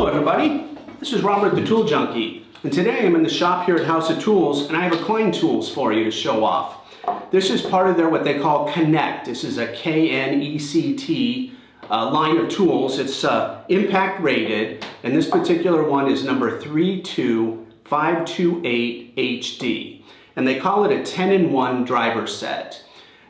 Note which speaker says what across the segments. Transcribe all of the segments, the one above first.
Speaker 1: Hello everybody, this is Robert the Tool Junkie, and today I'm in the shop here at House of Tools and I have a Klein Tools for you to show off. This is part of their what they call KNECT. This is a KNECT line of tools. It's impact rated, and this particular one is number 32528HD, and they call it a 10-in-1 driver set.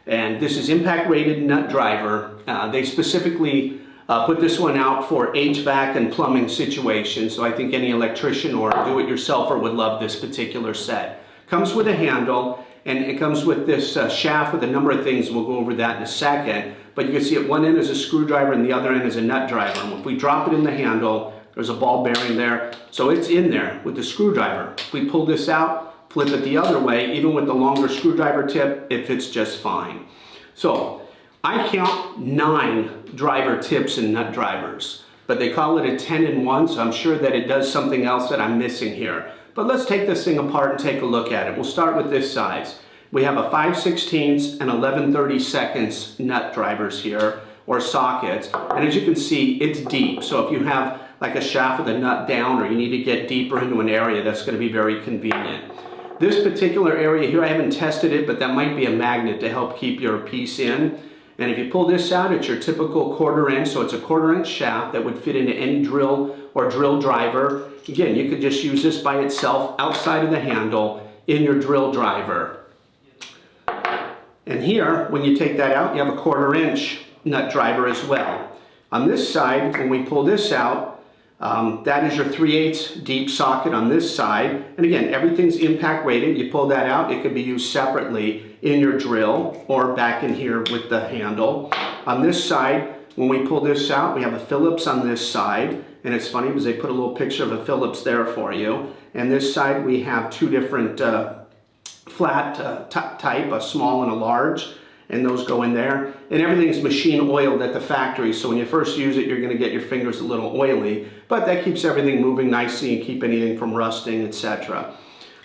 Speaker 1: And this is impact rated nut driver. They specifically put this one out for HVAC and plumbing situations, so I think any electrician or do-it-yourselfer would love this particular set. Comes with a handle, and it comes with this shaft with a number of things. We'll go over that in a second. But you can see at one end is a screwdriver and the other end is a nut driver. And if we drop it in the handle, there's a ball bearing there, so it's in there with the screwdriver. If we pull this out, flip it the other way, even with the longer screwdriver tip, it fits just fine. So I count 9 driver tips and nut drivers, but they call it a 10-in-1, so I'm sure that it does something else that I'm missing here. But let's take this thing apart and take a look at it. We'll start with this size. We have a 5/16 and 11/32 nut drivers here, or sockets, and as you can see, it's deep. So if you have like a shaft with a nut down, or you need to get deeper into an area, that's going to be very convenient. This particular area here, I haven't tested it, but that might be a magnet to help keep your piece in. And if you pull this out, it's your typical 1/4 inch, so it's a 1/4 inch shaft that would fit into any drill or drill driver. Again, you could just use this by itself outside of the handle in your drill driver. And here, when you take that out, you have a 1/4 inch nut driver as well. On this side, when we pull this out, that is your 3/8 deep socket on this side. And again, everything's impact rated. You pull that out, it could be used separately in your drill or back in here with the handle. On this side, when we pull this out, we have a Phillips on this side. And it's funny because they put a little picture of a Phillips there for you. And this side, we have 2 different flat type, a small and a large. And those go in there. And everything's machine oiled at the factory, so when you first use it, you're going to get your fingers a little oily, but that keeps everything moving nicely and keep anything from rusting, etc.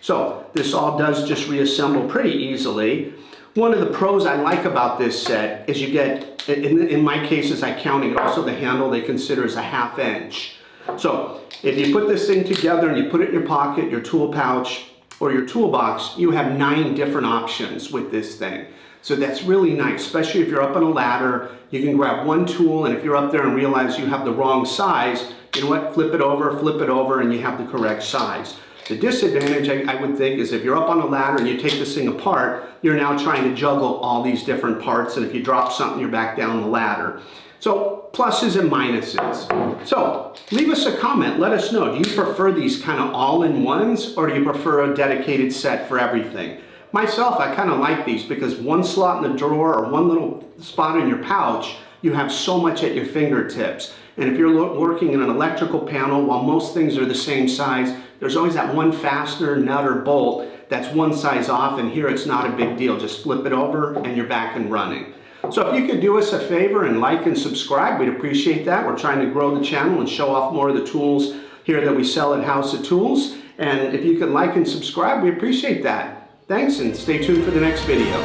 Speaker 1: So this all does just reassemble pretty easily. One of the pros I like about this set is you get, in my case as I counting it, also the handle they consider is a 1/2 inch. So if you put this thing together and you put it in your pocket, your tool pouch, or your toolbox, you have 9 different options with this thing. So that's really nice, especially if you're up on a ladder. You can grab one tool, and if you're up there and realize you have the wrong size, you know what, flip it over, and you have the correct size. The disadvantage, I would think, is if you're up on a ladder and you take this thing apart, you're now trying to juggle all these different parts, and if you drop something, you're back down the ladder. So pluses and minuses. So leave us a comment, let us know, do you prefer these kind of all-in-ones, or do you prefer a dedicated set for everything? Myself, I kind of like these because one slot in the drawer or one little spot in your pouch, you have so much at your fingertips. And if you're working in an electrical panel, while most things are the same size, there's always that one fastener, nut, or bolt that's one size off, and here it's not a big deal. Just flip it over and you're back and running. So if you could do us a favor and like and subscribe, we'd appreciate that. We're trying to grow the channel and show off more of the tools here that we sell at House of Tools. And if you could like and subscribe, we appreciate that. Thanks, and stay tuned for the next video.